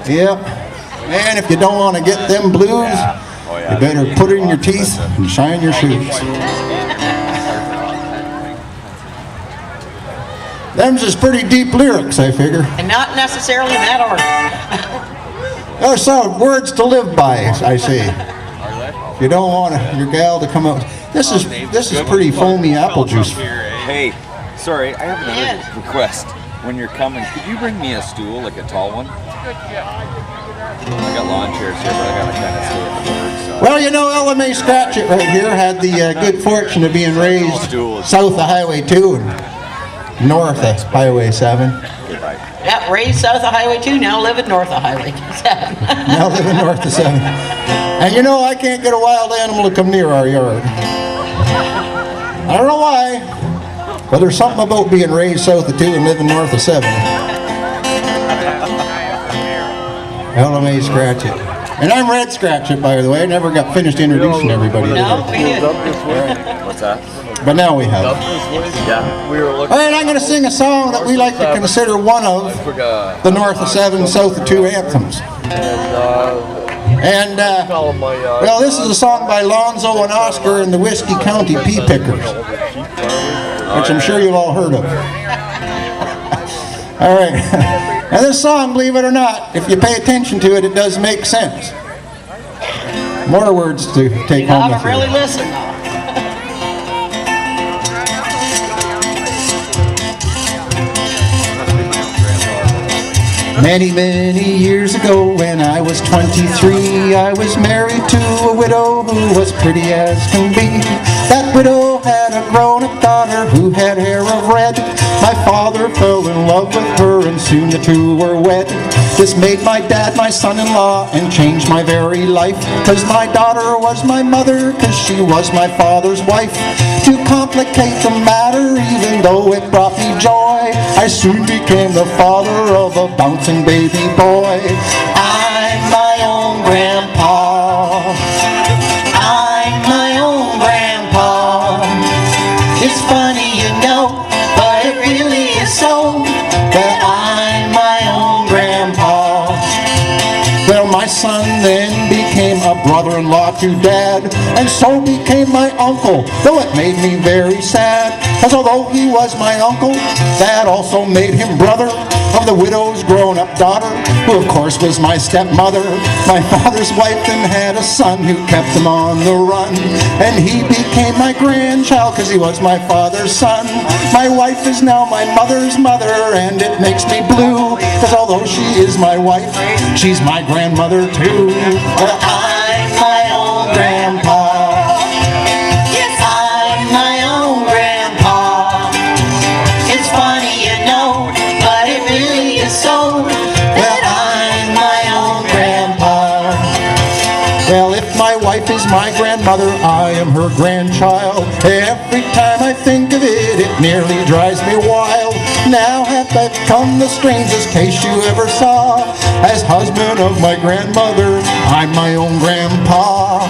Yep. And if you don't want to get them blues, you better put it in your teeth and shine your shoes. Them's is pretty deep lyrics, I figure. And not necessarily in that order. There's some words to live by, I see. If you don't want your gal to come out. This is pretty foamy apple juice. Hey, sorry, I have another request. When you're coming, could you bring me a stool, like a tall one? I got lawn chairs here, but I gotta kind of stay at the board. So. Well, you know, LMA Scratch It right here had the good fortune of being raised south of Highway 2 and north of Highway 7. Yeah, raised south of Highway 2, now living north of Highway 7. Now living north of 7. And you know, I can't get a wild animal to come near our yard. I don't know why, but there's something about being raised south of 2 and living north of 7. LMA Scratch It. And I'm Red Scratch It, by the way. I never got finished introducing everybody. No, we didn't. What's that? But now we have. Yeah. All right, I'm going to sing a song that we like to consider one of the north of 7, south of 2 anthems. And, well, this is a song by Lonzo and Oscar and the Whiskey County Pea Pickers, which I'm sure you've all heard of. All right. Now this song, believe it or not, if you pay attention to it, it does make sense. More words to take home with you. Really listen, though. Many, many years ago when I was 23, I was married to a widow who was pretty as can be. That widow had a grown-up daughter who had hair of red. My father fell in love with her and soon the two were wed. This made my dad my son-in-law and changed my very life. Cause my daughter was my mother, cause she was my father's wife. To complicate the matter, even though it brought me joy, I soon became the father of a bouncing baby boy. I'm my own grandpa. I'm my own grandpa. It's funny, you know, but it really is so that I'm my own grandpa. Well, my son then became a brother-in-law to Dad, and so became my uncle, though it made me very sad. Cause although he was my uncle, that also made him brother of the widow's grown-up daughter, who of course was my stepmother. My father's wife then had a son who kept him on the run, and he became my grandchild cause he was my father's son. My wife is now my mother's mother, and it makes me blue, cause although she is my wife, she's my grandmother too. Well, I'm my own grandpa. Yes, I'm my own grandpa. It's funny, you know, but it really is so that I'm my own grandpa. Well, if my wife is my grandmother, I am her grandchild. Every time I think of it, it nearly drives me wild. Now have I become the strangest case you ever saw. As husband of my grandmother, I'm my own grandpa.